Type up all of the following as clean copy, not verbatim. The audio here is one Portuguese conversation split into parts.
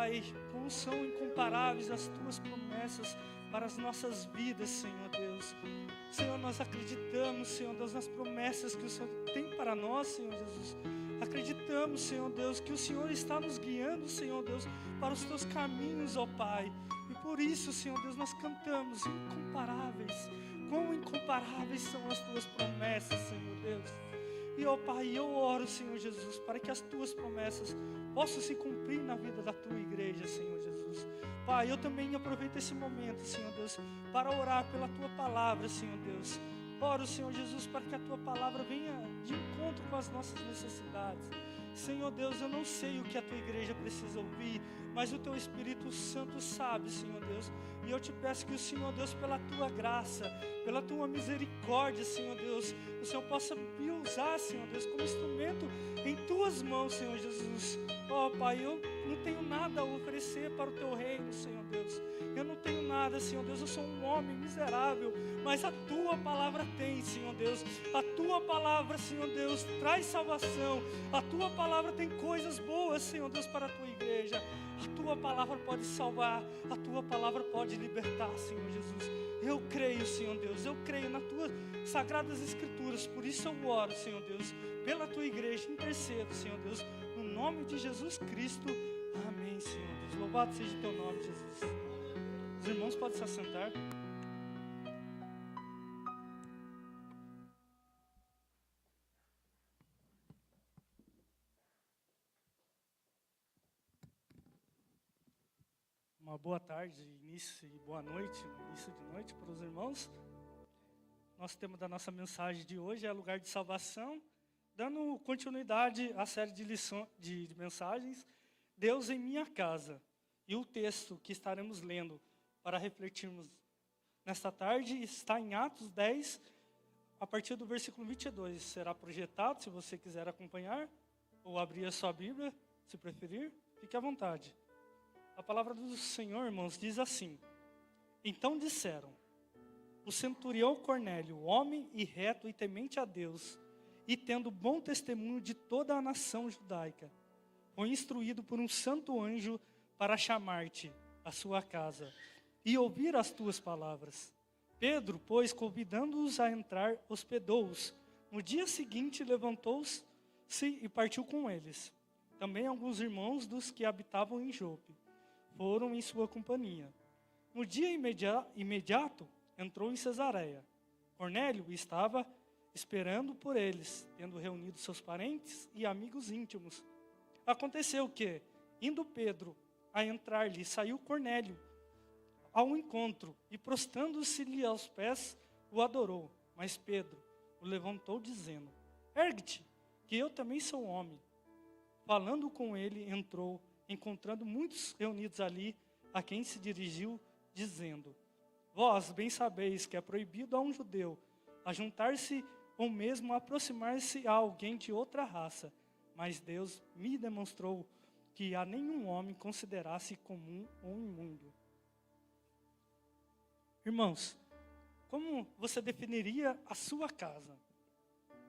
Pai, como são incomparáveis as Tuas promessas para as nossas vidas, Senhor Deus. Senhor, nós acreditamos, Senhor Deus, nas promessas que o Senhor tem para nós, Senhor Jesus. Acreditamos, Senhor Deus, que o Senhor está nos guiando, Senhor Deus, para os Teus caminhos, ó Pai. E por isso, Senhor Deus, nós cantamos incomparáveis. Quão incomparáveis são as Tuas promessas, Senhor Deus. E, ó Pai, eu oro, Senhor Jesus, para que as Tuas promessas possam se cumprir na vida da Tua igreja, Senhor Jesus. Pai, eu também aproveito esse momento, Senhor Deus, para orar pela Tua palavra, Senhor Deus. Oro, Senhor Jesus, para que a Tua palavra venha de encontro com as nossas necessidades. Senhor Deus, eu não sei o que a Tua igreja precisa ouvir, mas o Teu Espírito Santo sabe, Senhor Deus. E eu te peço que o Senhor Deus, pela Tua graça, pela Tua misericórdia, Senhor Deus, o Senhor possa me usar, Senhor Deus, como instrumento em Tuas mãos, Senhor Jesus. Ó Pai, eu não tenho nada a oferecer para o Teu reino, Senhor Deus. Eu não tenho nada, Senhor Deus, eu sou um homem miserável, mas a Tua palavra tem, Senhor Deus. A Tua palavra, Senhor Deus, traz salvação. A Tua palavra tem coisas boas, Senhor Deus, para a Tua igreja. A Tua palavra pode salvar, a Tua palavra pode libertar, Senhor Jesus. Eu creio, Senhor Deus, eu creio nas Tuas sagradas escrituras. Por isso eu oro, Senhor Deus, pela Tua igreja. Intercedo, Senhor Deus, no nome de Jesus Cristo. Amém, Senhor Deus. Louvado seja o Teu nome, Jesus. Os irmãos podem se assentar. Uma boa tarde, início e boa noite, início de noite para os irmãos. Nosso tema da nossa mensagem de hoje é lugar de salvação, dando continuidade à série de lições, de mensagens, Deus em minha casa. E o texto que estaremos lendo para refletirmos nesta tarde está em Atos 10, a partir do versículo 22. Será projetado, se você quiser acompanhar, ou abrir a sua Bíblia, se preferir, fique à vontade. A palavra do Senhor, irmãos, diz assim: Então disseram: o centurião Cornélio, homem e reto e temente a Deus, e tendo bom testemunho de toda a nação judaica, foi instruído por um santo anjo para chamar-te à sua casa e ouvir as tuas palavras. Pedro, pois, convidando-os a entrar, hospedou-os. No dia seguinte, levantou-se e partiu com eles. Também alguns irmãos dos que habitavam em Jope foram em sua companhia. No dia imediato, entrou em Cesareia. Cornélio estava esperando por eles, tendo reunido seus parentes e amigos íntimos. Aconteceu que, indo Pedro a entrar-lhe, saiu Cornélio ao encontro e, prostrando-se-lhe aos pés, o adorou. Mas Pedro o levantou, dizendo: Ergue-te, que eu também sou homem. Falando com ele, entrou, encontrando muitos reunidos ali, a quem se dirigiu, dizendo: Vós bem sabeis que é proibido a um judeu ajuntar-se ou mesmo aproximar-se a alguém de outra raça, mas Deus me demonstrou que a nenhum homem considerasse comum ou imundo. Irmãos, como você definiria a sua casa?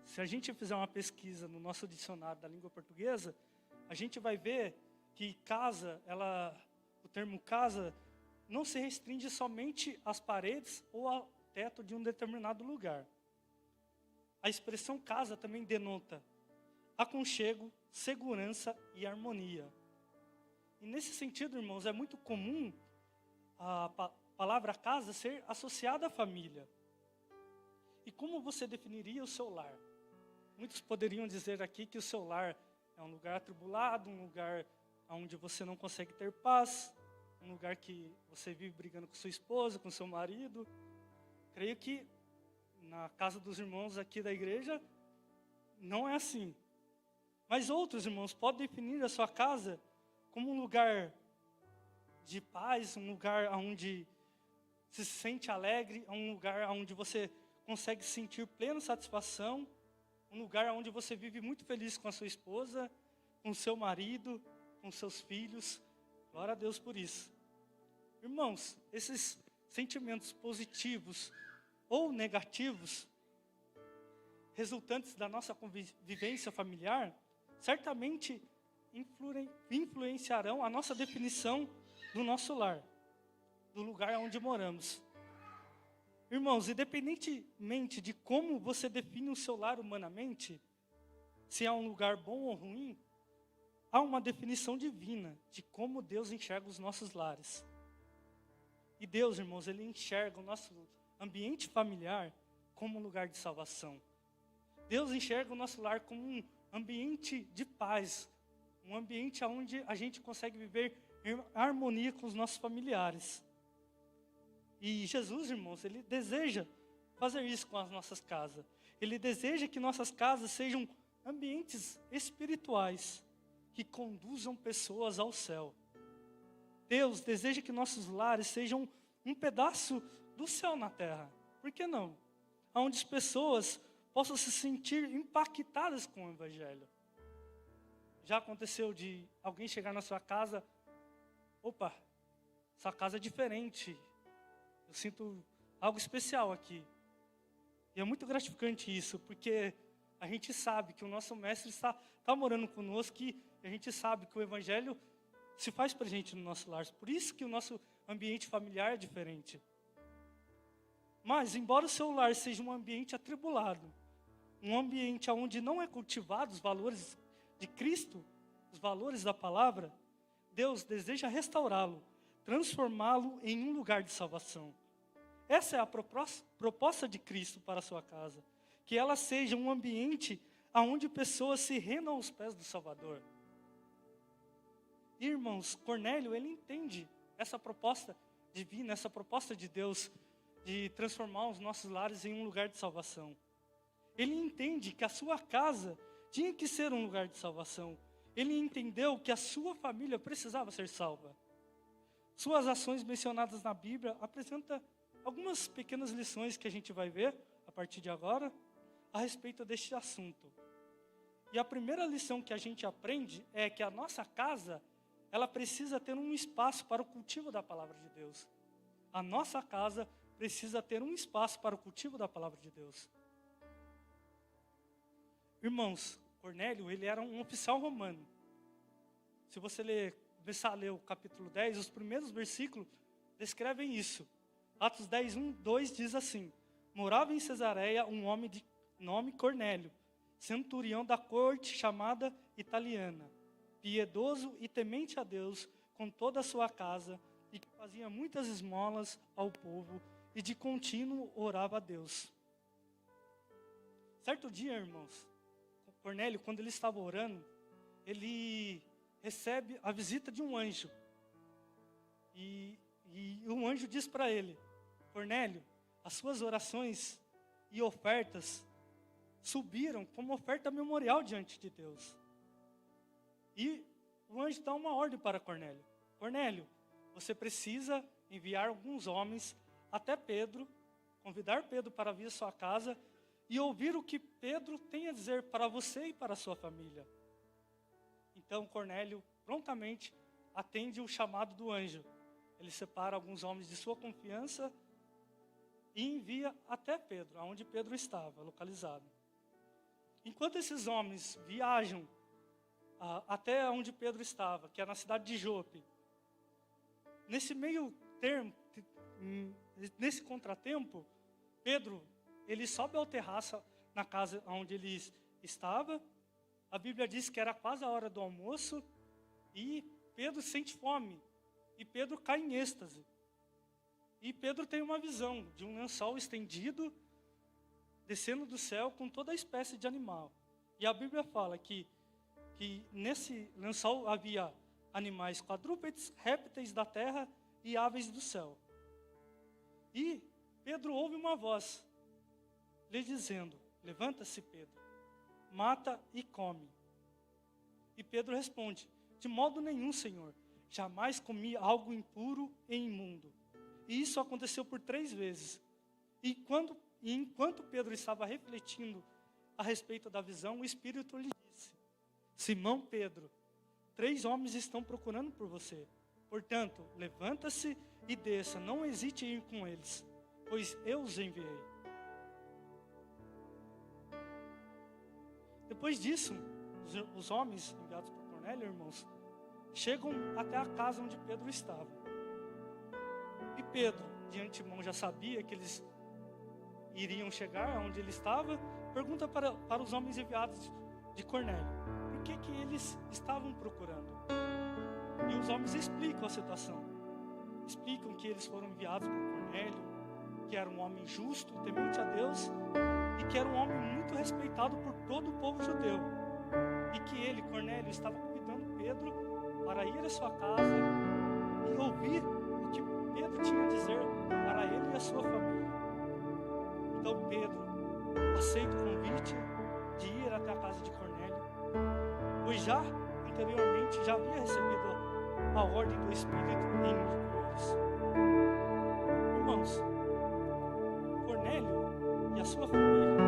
Se a gente fizer uma pesquisa no nosso dicionário da língua portuguesa, a gente vai ver que casa, o termo casa não se restringe somente às paredes ou ao teto de um determinado lugar. A expressão casa também denota aconchego, segurança e harmonia. E nesse sentido, irmãos, é muito comum a palavra casa ser associada à família. E como você definiria o seu lar? Muitos poderiam dizer aqui que o seu lar é um lugar atribulado, um lugar onde você não consegue ter paz, um lugar que você vive brigando com sua esposa, com seu marido. Creio que na casa dos irmãos aqui da igreja não é assim. Mas outros irmãos podem definir a sua casa como um lugar de paz, um lugar onde se sente alegre, um lugar onde você consegue sentir plena satisfação, um lugar onde você vive muito feliz com a sua esposa, com o seu marido, com seus filhos. Glória a Deus por isso. Irmãos, esses sentimentos positivos ou negativos, resultantes da nossa convivência familiar, certamente influenciarão a nossa definição do nosso lar, do lugar onde moramos. Irmãos, independentemente de como você define o seu lar humanamente, se é um lugar bom ou ruim, há uma definição divina de como Deus enxerga os nossos lares. E Deus, irmãos, Ele enxerga o nosso ambiente familiar como um lugar de salvação. Deus enxerga o nosso lar como um ambiente de paz, um ambiente onde a gente consegue viver em harmonia com os nossos familiares. E Jesus, irmãos, Ele deseja fazer isso com as nossas casas. Ele deseja que nossas casas sejam ambientes espirituais que conduzam pessoas ao céu. Deus deseja que nossos lares sejam um pedaço do céu na terra. Por que não? Onde as pessoas possam se sentir impactadas com o Evangelho. Já aconteceu de alguém chegar na sua casa, opa, sua casa é diferente, eu sinto algo especial aqui. E é muito gratificante isso, porque a gente sabe que o nosso Mestre está morando conosco e a gente sabe que o Evangelho se faz presente no nosso lar. Por isso que o nosso ambiente familiar é diferente. Mas, embora o seu lar seja um ambiente atribulado, um ambiente onde não é cultivado os valores de Cristo, os valores da palavra, Deus deseja restaurá-lo, transformá-lo em um lugar de salvação. Essa é a proposta de Cristo para a sua casa, que ela seja um ambiente onde pessoas se rendam aos pés do Salvador. Irmãos, Cornélio, ele entende essa proposta divina, essa proposta de Deus, de transformar os nossos lares em um lugar de salvação. Ele entende que a sua casa tinha que ser um lugar de salvação. Ele entendeu que a sua família precisava ser salva. Suas ações mencionadas na Bíblia apresentam algumas pequenas lições que a gente vai ver, a partir de agora, a respeito deste assunto. E a primeira lição que a gente aprende é que a nossa casa, ela precisa ter um espaço para o cultivo da palavra de Deus. A nossa casa precisa ter um espaço para o cultivo da palavra de Deus. Irmãos, Cornélio, ele era um oficial romano. Se você começar a ler o capítulo 10, os primeiros versículos descrevem isso. Atos 10, 1, 2 diz assim: morava em Cesareia um homem de nome Cornélio, centurião da corte chamada italiana, piedoso e temente a Deus com toda a sua casa, e que fazia muitas esmolas ao povo, e de contínuo orava a Deus. Certo dia, irmãos, Cornélio, quando ele estava orando, ele recebe a visita de um anjo. E um anjo diz para ele: Cornélio, as suas orações e ofertas subiram como oferta memorial diante de Deus. E o anjo dá uma ordem para Cornélio: Cornélio, você precisa enviar alguns homens até Pedro, convidar Pedro para vir à sua casa e ouvir o que Pedro tem a dizer para você e para a sua família. Então Cornélio prontamente atende o chamado do anjo. Ele separa alguns homens de sua confiança e envia até Pedro, onde Pedro estava localizado. Enquanto esses homens viajam até onde Pedro estava, que é na cidade de Jope, nesse meio termo, nesse contratempo, Pedro, ele sobe ao terraço na casa onde ele estava. A Bíblia diz que era quase a hora do almoço e Pedro sente fome e Pedro cai em êxtase. E Pedro tem uma visão de um lençol estendido, descendo do céu com toda a espécie de animal. E a Bíblia fala que nesse lençol havia animais quadrúpedes, répteis da terra e aves do céu. E Pedro ouve uma voz lhe dizendo: levanta-se, Pedro, mata e come. E Pedro responde: de modo nenhum, Senhor, jamais comi algo impuro e imundo. E isso aconteceu por 3 vezes. E enquanto Pedro estava refletindo a respeito da visão, o Espírito lhe disse: Simão Pedro, 3 homens estão procurando por você. Portanto, levanta-se e desça, não hesite em ir com eles, pois eu os enviei. Depois disso, os homens enviados por Cornélio, irmãos, chegam até a casa onde Pedro estava. E Pedro, de antemão, já sabia que eles iriam chegar onde ele estava, pergunta para os homens enviados de Cornélio, por que eles estavam procurando? E os homens explicam a situação. Explicam que eles foram enviados por Cornélio, que era um homem justo, temente a Deus, e que era um homem muito respeitado por todo o povo judeu. E que ele, Cornélio, estava convidando Pedro para ir à sua casa e ouvir o que Pedro tinha a dizer para ele e a sua família. Então Pedro aceita o convite de ir até a casa de Cornélio, pois já anteriormente já havia recebido a ordem do Espírito em ir com eles. Irmãos, Cornélio e a sua família,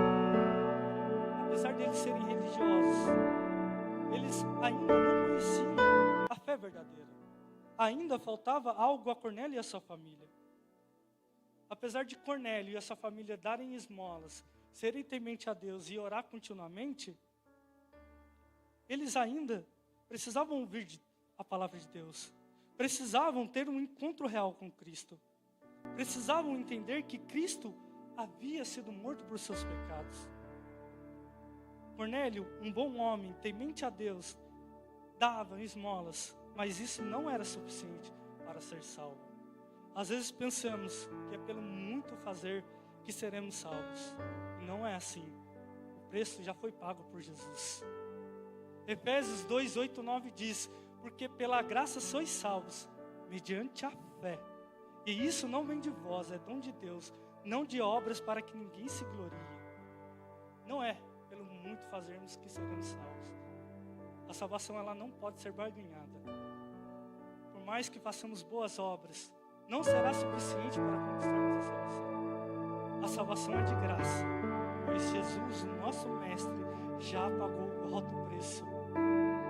apesar de eles serem religiosos, eles ainda não conheciam a fé verdadeira. Ainda faltava algo a Cornélio e a sua família. Apesar de Cornélio e a sua família darem esmolas, serem temente a Deus e orar continuamente, eles ainda precisavam ouvir a palavra de Deus. Precisavam ter um encontro real com Cristo. Precisavam entender que Cristo havia sido morto por seus pecados. Cornélio, um bom homem, temente a Deus, dava esmolas, mas isso não era suficiente para ser salvo. Às vezes pensamos que é pelo muito fazer que seremos salvos. E não é assim. O preço já foi pago por Jesus. Efésios 2, 8, 9 diz, porque pela graça sois salvos, mediante a fé. E isso não vem de vós, é dom de Deus, não de obras para que ninguém se glorie. Não é pelo muito fazermos que seremos salvos. A salvação ela não pode ser barganhada. Por mais que façamos boas obras, não será suficiente para conquistarmos a salvação. A salvação é de graça, pois Jesus, o nosso Mestre, já pagou o alto preço.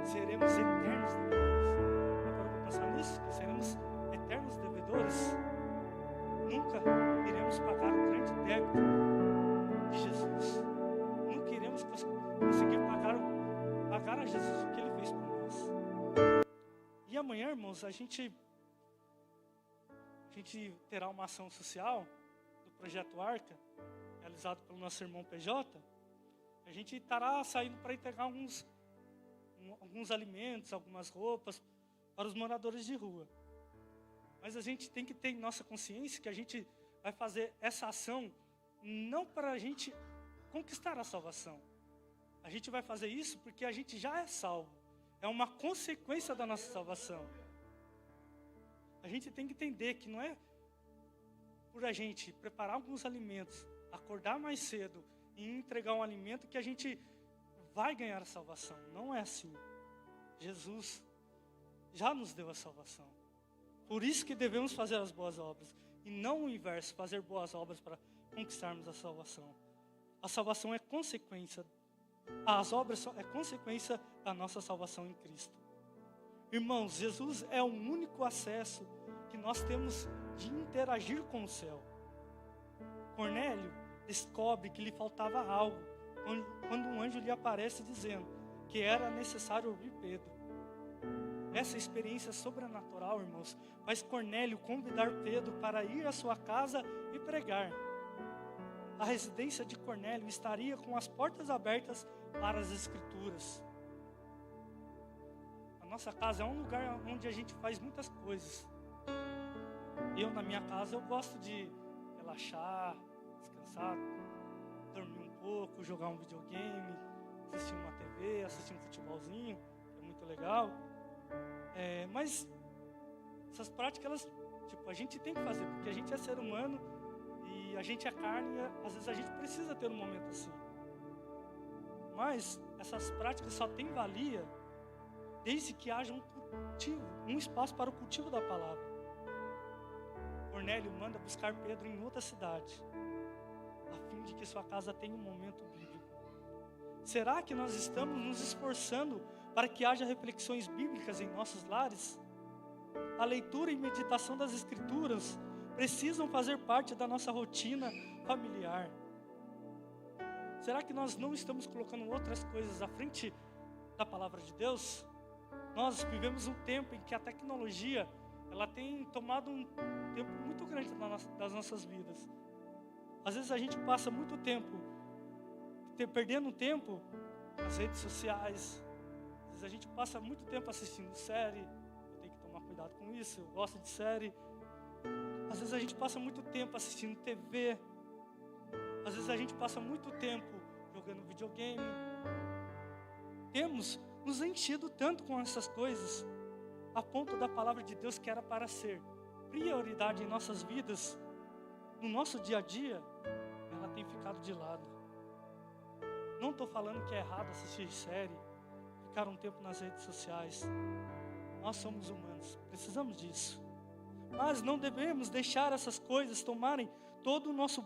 Seremos eternos devedores. Não podemos pensar nisso? Que seremos eternos devedores? Nunca iremos pagar o grande débito de Jesus. Nunca iremos conseguir pagar a Jesus o que Ele fez por nós. E amanhã, irmãos, a gente terá uma ação social do Projeto Arca, realizado pelo nosso irmão PJ. A gente estará saindo para entregar alguns alimentos, algumas roupas para os moradores de rua. Mas a gente tem que ter em nossa consciência que a gente vai fazer essa ação não para a gente conquistar a salvação. A gente vai fazer isso porque a gente já é salvo. É uma consequência da nossa salvação. A gente tem que entender que não é por a gente preparar alguns alimentos, acordar mais cedo e entregar um alimento que a gente vai ganhar a salvação. Não é assim. Jesus já nos deu a salvação. Por isso que devemos fazer as boas obras. E não o inverso, fazer boas obras para conquistarmos a salvação. A salvação é consequência. As obras é consequência da nossa salvação em Cristo. Irmãos, Jesus é o único acesso que nós temos de interagir com o céu. Cornélio descobre que lhe faltava algo quando um anjo lhe aparece dizendo que era necessário ouvir Pedro. Essa experiência sobrenatural, irmãos, faz Cornélio convidar Pedro para ir à sua casa e pregar. A residência de Cornélio estaria com as portas abertas para as Escrituras. Nossa casa é um lugar onde a gente faz muitas coisas. Eu, na minha casa, eu gosto de relaxar, descansar, dormir um pouco, jogar um videogame, assistir uma TV, assistir um futebolzinho, que é muito legal. Mas essas práticas, a gente tem que fazer, porque a gente é ser humano e a gente é carne e às vezes a gente precisa ter um momento assim. Mas essas práticas só têm valia desde que haja um cultivo, um espaço para o cultivo da palavra. Cornélio manda buscar Pedro em outra cidade, a fim de que sua casa tenha um momento bíblico. Será que nós estamos nos esforçando para que haja reflexões bíblicas em nossos lares? A leitura e meditação das Escrituras precisam fazer parte da nossa rotina familiar. Será que nós não estamos colocando outras coisas à frente da palavra de Deus? Nós vivemos um tempo em que a tecnologia, ela tem tomado um tempo muito grande das nossas vidas. Às vezes a gente passa muito tempo perdendo tempo nas redes sociais. Às vezes a gente passa muito tempo assistindo série. Eu tenho que tomar cuidado com isso, eu gosto de série. Às vezes a gente passa muito tempo assistindo TV. Às vezes a gente passa muito tempo jogando videogame. Temos nos enchido tanto com essas coisas, a ponto da palavra de Deus, que era para ser prioridade em nossas vidas, no nosso dia a dia, ela tem ficado de lado. Não estou falando que é errado assistir série, ficar um tempo nas redes sociais. Nós somos humanos, precisamos disso. Mas não devemos deixar essas coisas tomarem todo o nosso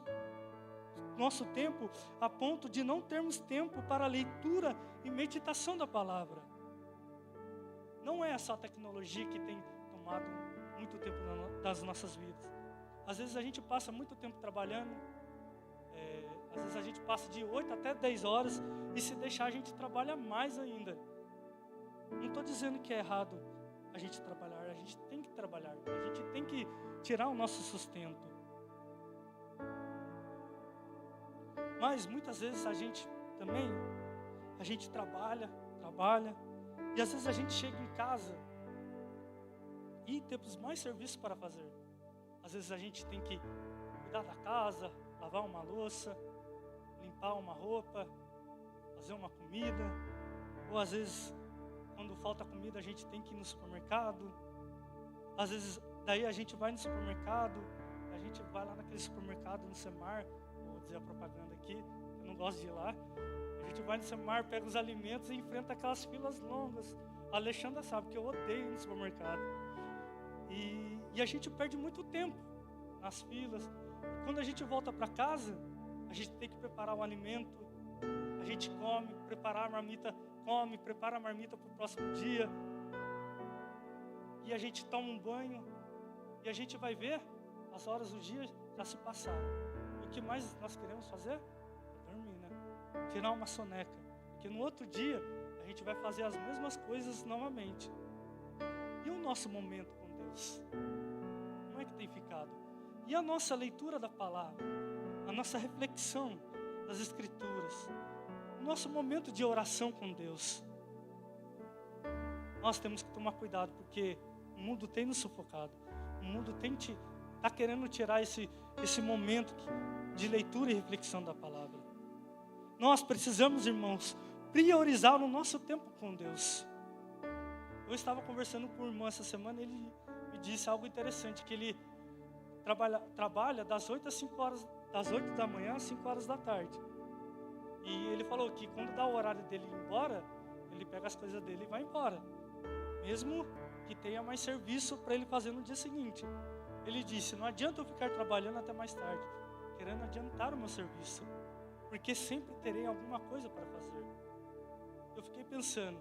tempo, a ponto de não termos tempo para a leitura e meditação da palavra. Não é só a tecnologia que tem tomado muito tempo das nossas vidas. Às vezes a gente passa muito tempo trabalhando, às vezes a gente passa de 8 até 10 horas, e se deixar a gente trabalha mais ainda. Não estou dizendo que é errado a gente trabalhar, a gente tem que trabalhar, a gente tem que tirar o nosso sustento. Mas muitas vezes a gente trabalha, e às vezes a gente chega em casa e temos mais serviço para fazer. Às vezes a gente tem que cuidar da casa, lavar uma louça, limpar uma roupa, fazer uma comida. Ou às vezes, quando falta comida, a gente tem que ir no supermercado. Às vezes, daí a gente vai no supermercado, a gente vai lá naquele supermercado, no Semar, vou dizer a propaganda aqui, eu não gosto de ir lá. A gente vai no Semar, pega os alimentos e enfrenta aquelas filas longas. A Alexandra sabe que eu odeio ir no supermercado. E a gente perde muito tempo nas filas. Quando a gente volta para casa, a gente tem que preparar o alimento, a gente come, prepara a marmita para o próximo dia. E a gente toma um banho, e a gente vai ver as horas do dia já se passaram. E o que mais nós queremos fazer? É dormir, né? Tirar uma soneca. Porque no outro dia, a gente vai fazer as mesmas coisas novamente. E o nosso momento com Deus? Como é que tem ficado? E a nossa leitura da palavra? A nossa reflexão das Escrituras? O nosso momento de oração com Deus? Nós temos que tomar cuidado, porque o mundo tem nos sufocado. O mundo está querendo tirar esse momento de leitura e reflexão da palavra. Nós precisamos, irmãos, priorizar o nosso tempo com Deus. Eu estava conversando com o irmão essa semana, ele me disse algo interessante, que ele trabalha das 8 da manhã às 5 horas da tarde. E ele falou que quando dá o horário dele ir embora, ele pega as coisas dele e vai embora. Mesmo que tenha mais serviço para ele fazer no dia seguinte. Ele disse, não adianta eu ficar trabalhando até mais tarde, querendo adiantar o meu serviço, porque sempre terei alguma coisa para fazer. Eu fiquei pensando,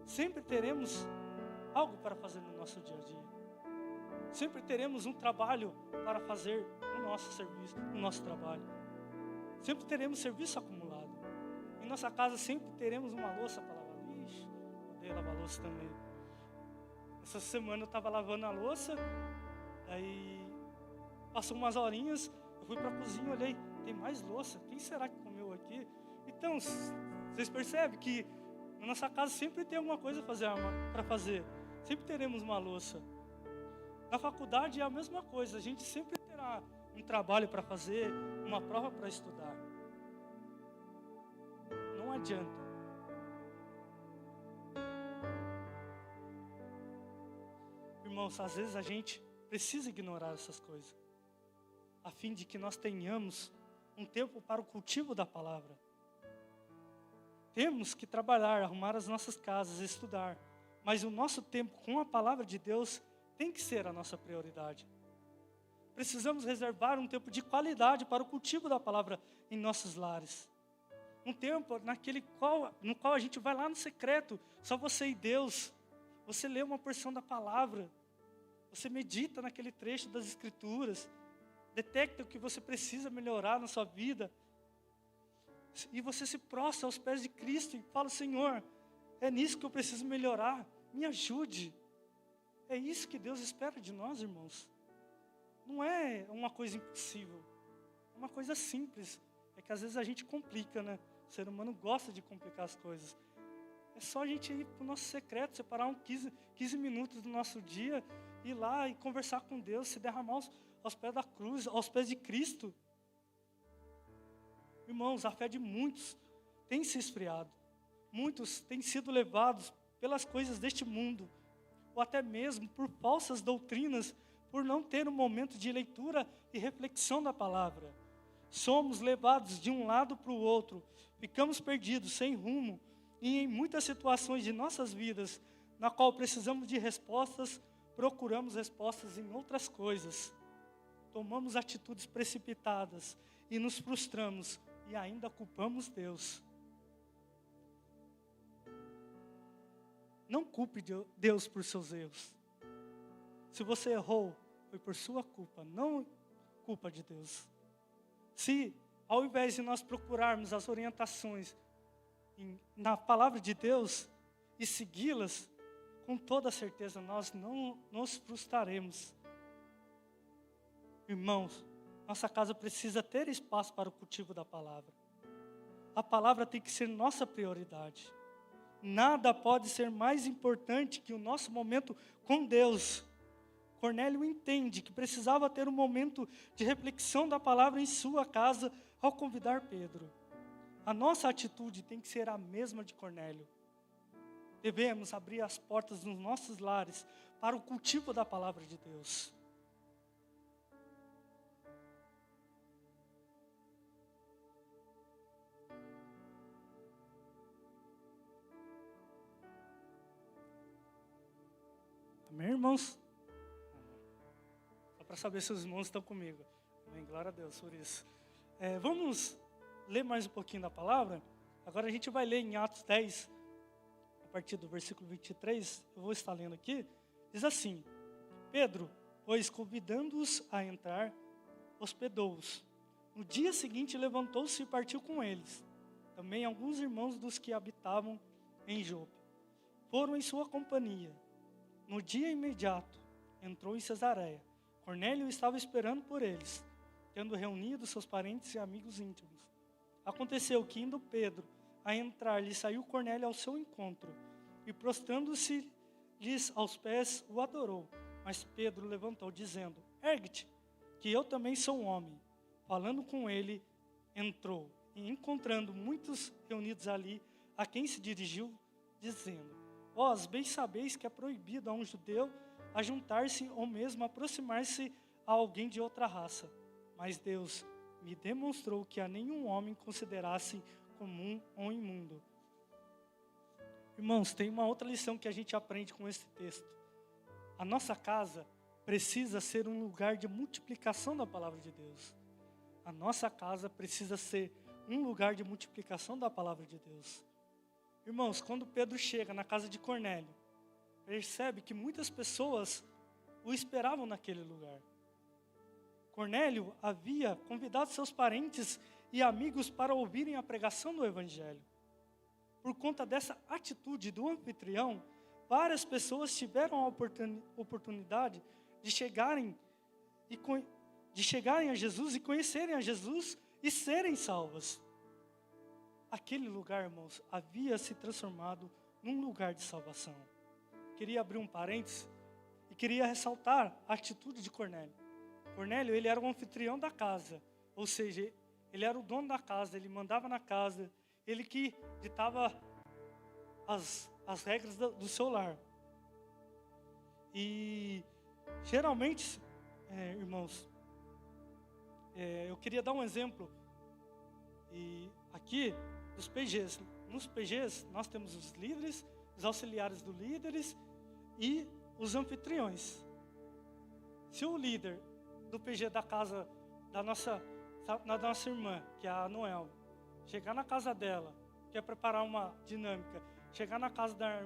sempre teremos algo para fazer no nosso dia a dia. Sempre teremos um trabalho para fazer no nosso serviço, no nosso trabalho. Sempre teremos serviço acumulado. Em nossa casa sempre teremos uma louça para lavar. Ixi, odeio lavar louça também. Essa semana eu estava lavando a louça, aí passou umas horinhas, eu fui para a cozinha, olhei, tem mais louça, quem será que comeu aqui? Então, vocês percebem que na nossa casa sempre tem alguma coisa para fazer, sempre teremos uma louça. Na faculdade é a mesma coisa, a gente sempre terá um trabalho para fazer, uma prova para estudar. Não adianta. Irmãos, às vezes a gente precisa ignorar essas coisas, a fim de que nós tenhamos um tempo para o cultivo da palavra. Temos que trabalhar, arrumar as nossas casas, estudar, mas o nosso tempo com a palavra de Deus tem que ser a nossa prioridade. Precisamos reservar um tempo de qualidade para o cultivo da palavra em nossos lares. Um tempo no qual a gente vai lá no secreto, só você e Deus. Você lê uma porção da palavra. Você medita naquele trecho das Escrituras. Detecta o que você precisa melhorar na sua vida. E você se prostra aos pés de Cristo e fala, Senhor, é nisso que eu preciso melhorar. me ajude. É isso que Deus espera de nós, irmãos. Não é uma coisa impossível, é uma coisa simples. É que às vezes a gente complica, né? O ser humano gosta de complicar as coisas. É só a gente ir para o nosso secreto, separar 15 minutos do nosso dia, ir lá e conversar com Deus, se derramar aos pés da cruz, aos pés de Cristo. Irmãos, a fé de muitos tem se esfriado. Muitos têm sido levados pelas coisas deste mundo, ou até mesmo por falsas doutrinas, por não ter um momento de leitura e reflexão da palavra. Somos levados de um lado para o outro, ficamos perdidos, sem rumo, e em muitas situações de nossas vidas, na qual precisamos de respostas, procuramos respostas em outras coisas. Tomamos atitudes precipitadas e nos frustramos e ainda culpamos Deus. Não culpe Deus por seus erros. Se você errou, foi por sua culpa, não culpa de Deus. Se, ao invés de nós procurarmos as orientações na palavra de Deus e segui-las, com toda certeza nós não nos frustraremos. Irmãos, nossa casa precisa ter espaço para o cultivo da palavra. A palavra tem que ser nossa prioridade. Nada pode ser mais importante que o nosso momento com Deus. Cornélio entende que precisava ter um momento de reflexão da palavra em sua casa ao convidar Pedro. A nossa atitude tem que ser a mesma de Cornélio. Devemos abrir as portas dos nossos lares para o cultivo da palavra de Deus. Amém, irmãos? Só para saber se os irmãos estão comigo. Amém, glória a Deus por isso. Vamos ler mais um pouquinho da palavra? Agora a gente vai ler em Atos 10, a partir do versículo 23. Eu vou estar lendo aqui. Diz assim: Pedro, pois convidando-os a entrar, hospedou-os. No dia seguinte levantou-se e partiu com eles. Também alguns irmãos dos que habitavam em Jope foram em sua companhia. No dia imediato, entrou em Cesareia. Cornélio estava esperando por eles, tendo reunido seus parentes e amigos íntimos. Aconteceu que, indo Pedro a entrar, lhe saiu Cornélio ao seu encontro, e prostrando-se-lhes aos pés, o adorou. Mas Pedro levantou, dizendo: Ergue-te, que eu também sou um homem. Falando com ele, entrou, e encontrando muitos reunidos ali, a quem se dirigiu, dizendo: Vós bem sabeis que é proibido a um judeu ajuntar-se ou mesmo aproximar-se a alguém de outra raça. Mas Deus me demonstrou que a nenhum homem considerasse comum ou imundo. Irmãos, tem uma outra lição que a gente aprende com esse texto. A nossa casa precisa ser um lugar de multiplicação da palavra de Deus. A nossa casa precisa ser um lugar de multiplicação da palavra de Deus. Irmãos, quando Pedro chega na casa de Cornélio, percebe que muitas pessoas o esperavam naquele lugar. Cornélio havia convidado seus parentes e amigos para ouvirem a pregação do Evangelho. Por conta dessa atitude do anfitrião, várias pessoas tiveram a oportunidade de chegarem a Jesus e conhecerem a Jesus e serem salvas. Aquele lugar, irmãos, havia se transformado num lugar de salvação. Queria abrir um parênteses e queria ressaltar a atitude de Cornélio. Cornélio, ele era o anfitrião da casa, ou seja, ele era o dono da casa, ele mandava na casa, ele que ditava as regras do seu lar. E geralmente, irmãos, eu queria dar um exemplo e aqui dos PGs. Nos PGs nós temos os líderes, os auxiliares dos líderes e os anfitriões. Se o líder do PG da casa da nossa irmã, que é a Noel, chegar na casa dela, quer preparar uma dinâmica, chegar na casa da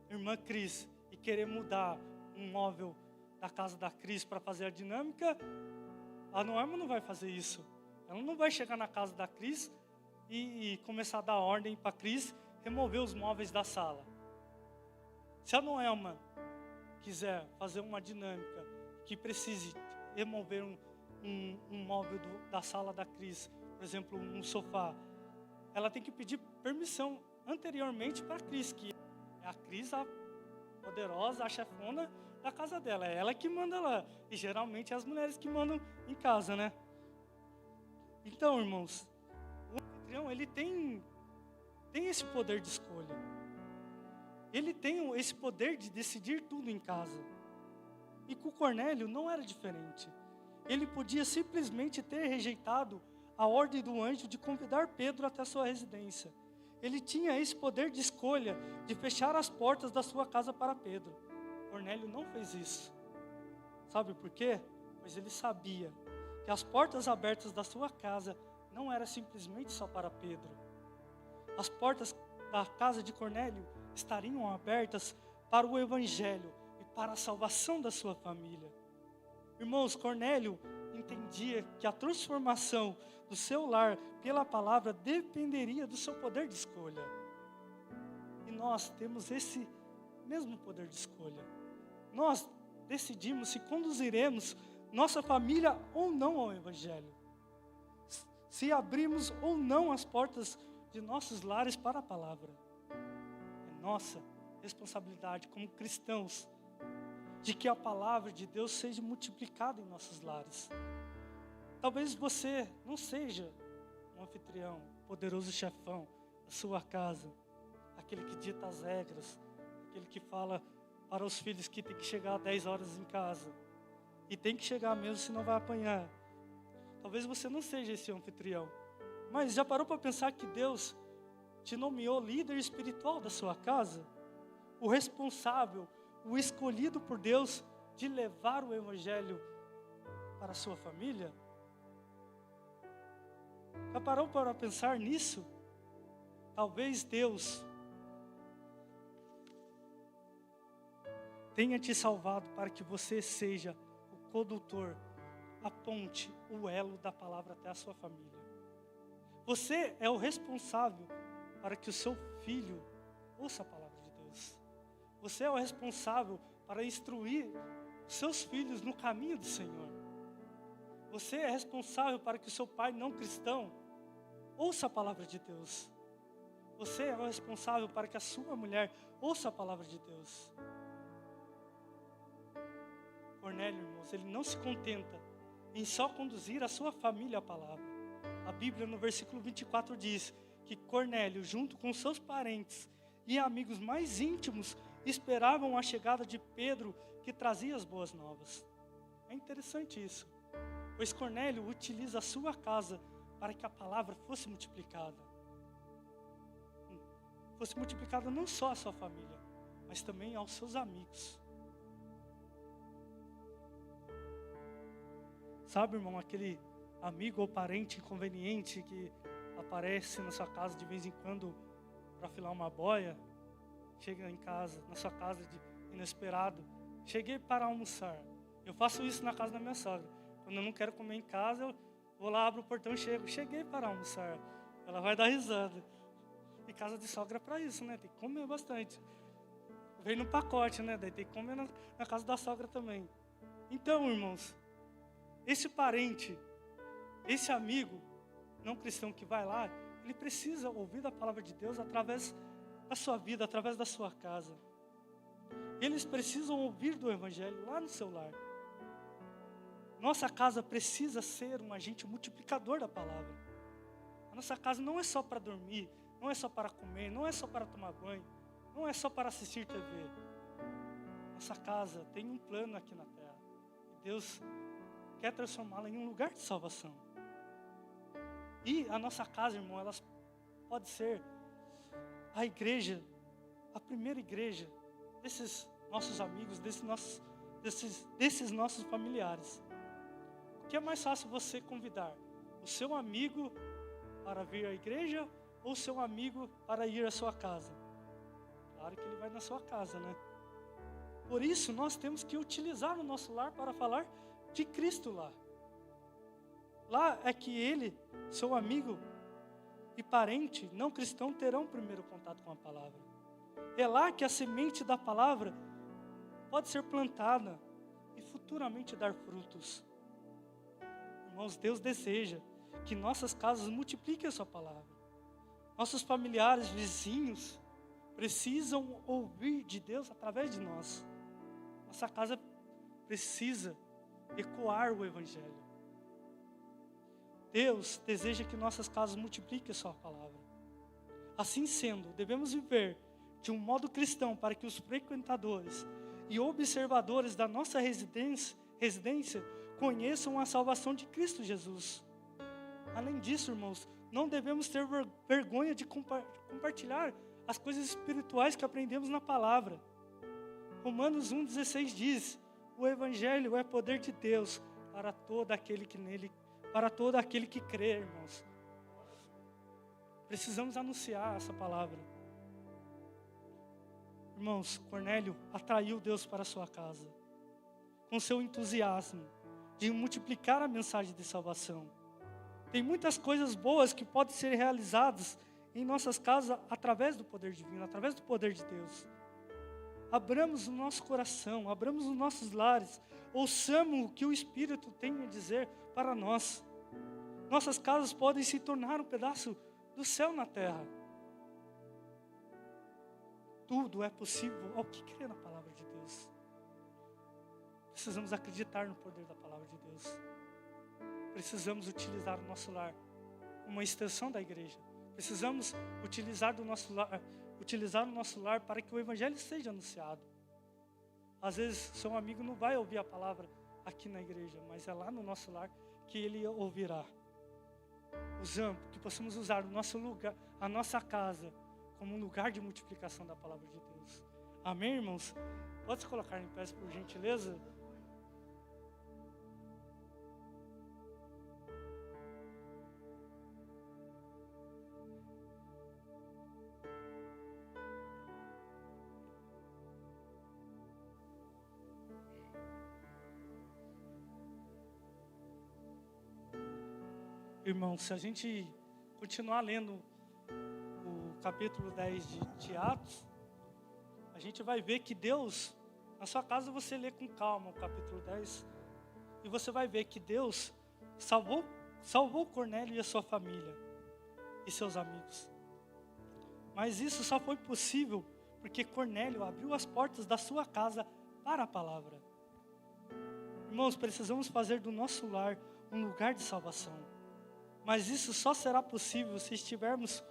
irmã Cris e querer mudar um móvel da casa da Cris para fazer a dinâmica, a Noelma não vai fazer isso. Ela não vai chegar na casa da Cris e começar a dar ordem para a Cris remover os móveis da sala. Se a Noelma quiser fazer uma dinâmica que precise remover um móvel da sala da Cris, por exemplo, um sofá, ela tem que pedir permissão anteriormente para a Cris, que é a Cris, a poderosa, a chefona da casa dela. É ela que manda lá. E geralmente é as mulheres que mandam em casa, né? Então, irmãos, o anfitrião, ele tem esse poder de escolha. Ele tem esse poder de decidir tudo em casa. E com Cornélio não era diferente. Ele podia simplesmente ter rejeitado a ordem do anjo de convidar Pedro até sua residência. Ele tinha esse poder de escolha de fechar as portas da sua casa para Pedro. Cornélio não fez isso. Sabe por quê? Pois ele sabia que as portas abertas da sua casa não eram simplesmente só para Pedro. As portas da casa de Cornélio estariam abertas para o evangelho e para a salvação da sua família. Irmãos, Cornélio entendia que a transformação do seu lar pela palavra dependeria do seu poder de escolha. E nós temos esse mesmo poder de escolha. Nós decidimos se conduziremos nossa família ou não ao evangelho. Se abrimos ou não as portas de nossos lares para a palavra. É nossa responsabilidade como cristãos de que a palavra de Deus seja multiplicada em nossos lares. Talvez você não seja um anfitrião, poderoso chefão da sua casa, aquele que dita as regras, aquele que fala para os filhos que tem que chegar às 10 horas em casa. E tem que chegar mesmo, senão vai apanhar. Talvez você não seja esse anfitrião. Mas já parou para pensar que Deus te nomeou líder espiritual da sua casa? O responsável, o escolhido por Deus de levar o evangelho para a sua família? Já parou para pensar nisso? Talvez Deus tenha te salvado para que você seja o condutor, a ponte, o elo da palavra até a sua família. Você é o responsável para que o seu filho ouça a palavra de Deus. Você é o responsável para instruir seus filhos no caminho do Senhor. Você é responsável para que o seu pai não cristão ouça a palavra de Deus. Você é o responsável para que a sua mulher ouça a palavra de Deus. Cornélio, irmãos, ele não se contenta em só conduzir a sua família à palavra. A Bíblia, no versículo 24, diz que Cornélio, junto com seus parentes e amigos mais íntimos, esperavam a chegada de Pedro, que trazia as boas novas. É interessante isso, pois Cornélio utiliza a sua casa para que a palavra fosse multiplicada. Fosse multiplicada não só à sua família, mas também aos seus amigos. Sabe, irmão, aquele amigo ou parente inconveniente que aparece na sua casa de vez em quando para filar uma boia, chega em casa, na sua casa de inesperado, cheguei para almoçar. Eu faço isso na casa da minha sogra. Quando eu não quero comer em casa, eu vou lá, abro o portão e cheguei para almoçar. Ela vai dar risada. E casa de sogra é para isso, né? Tem que comer bastante. Vem no pacote, né? Daí tem que comer na casa da sogra também. Então, irmãos, esse parente, esse amigo não cristão que vai lá, ele precisa ouvir a palavra de Deus através da sua vida, através da sua casa. Eles precisam ouvir do evangelho lá no seu lar. Nossa casa precisa ser um agente multiplicador da palavra. A nossa casa não é só para dormir, não é só para comer, não é só para tomar banho, não é só para assistir TV. Nossa casa tem um plano aqui na terra. E Deus quer transformá-la em um lugar de salvação. E a nossa casa, irmão, ela pode ser a igreja, a primeira igreja desses nossos amigos, desses nossos familiares. O que é mais fácil você convidar? O seu amigo para vir à igreja ou o seu amigo para ir à sua casa? Claro que ele vai na sua casa, né? Por isso, nós temos que utilizar o nosso lar para falar de Cristo lá. Lá é que ele, seu amigo e parente não cristão, terão o primeiro contato com a palavra. É lá que a semente da palavra pode ser plantada e futuramente dar frutos. Irmãos, Deus deseja que nossas casas multipliquem a sua palavra. Nossos familiares, vizinhos, precisam ouvir de Deus através de nós. Nossa casa precisa ecoar o Evangelho. Deus deseja que nossas casas multipliquem a sua palavra. Assim sendo, devemos viver de um modo cristão para que os frequentadores e observadores da nossa residência conheçam a salvação de Cristo Jesus. Além disso, irmãos, não devemos ter vergonha de compartilhar as coisas espirituais que aprendemos na palavra. Romanos 1,16 diz: o Evangelho é poder de Deus para todo aquele que crê, irmãos. Precisamos anunciar essa palavra. Irmãos, Cornélio atraiu Deus para a sua casa com seu entusiasmo de multiplicar a mensagem de salvação. Tem muitas coisas boas que podem ser realizadas em nossas casas através do poder divino, através do poder de Deus. Abramos o nosso coração, abramos os nossos lares, ouçamos o que o Espírito tem a dizer para nós. Nossas casas podem se tornar um pedaço do céu na terra. Tudo é possível ao que crê na palavra de Deus. Precisamos acreditar no poder da palavra de Deus. Precisamos utilizar o nosso lar como uma extensão da igreja. Precisamos utilizar o nosso lar para que o Evangelho seja anunciado. Às vezes, seu amigo não vai ouvir a palavra aqui na igreja, mas é lá no nosso lar que ele ouvirá. Que possamos usar o nosso lugar, a nossa casa, como um lugar de multiplicação da palavra de Deus. Amém, irmãos? Pode se colocar em pé, por gentileza? Irmãos, se a gente continuar lendo o capítulo 10 de Atos, a gente vai ver que Deus, na sua casa você lê com calma o capítulo 10, e você vai ver que Deus salvou Cornélio e a sua família e seus amigos. Mas isso só foi possível porque Cornélio abriu as portas da sua casa para a palavra. Irmãos, precisamos fazer do nosso lar um lugar de salvação. Mas isso só será possível se estivermos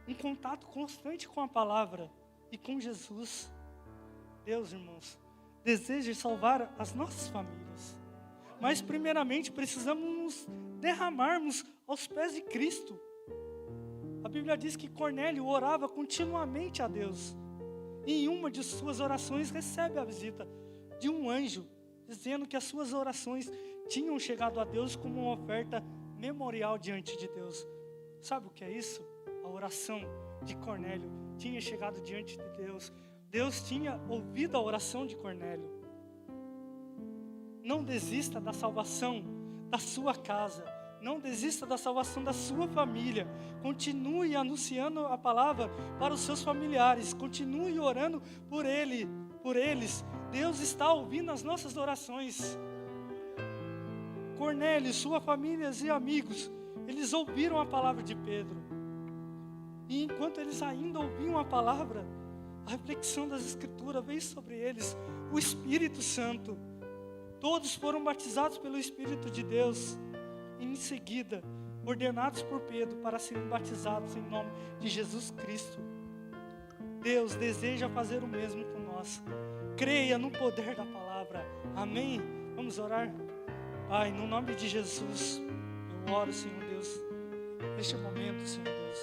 em contato constante com a palavra e com Jesus. Deus, irmãos, deseja salvar as nossas famílias. Mas primeiramente precisamos nos derramarmos aos pés de Cristo. A Bíblia diz que Cornélio orava continuamente a Deus. E em uma de suas orações recebe a visita de um anjo, dizendo que as suas orações tinham chegado a Deus como uma oferta memorial diante de Deus. Sabe o que é isso? A oração de Cornélio tinha chegado diante de Deus. Deus tinha ouvido a oração de Cornélio. Não desista da salvação da sua casa. Não desista da salvação da sua família. Continue anunciando a palavra para os seus familiares. Continue orando por eles. Deus está ouvindo as nossas orações. Cornélio, sua família e amigos, eles ouviram a palavra de Pedro. E enquanto eles ainda ouviam a palavra, a reflexão das Escrituras veio sobre eles, o Espírito Santo. Todos foram batizados pelo Espírito de Deus. E em seguida, ordenados por Pedro para serem batizados em nome de Jesus Cristo. Deus deseja fazer o mesmo com nós. Creia no poder da palavra. Amém? Vamos orar? Pai, no nome de Jesus, eu oro, Senhor Deus, neste momento, Senhor Deus.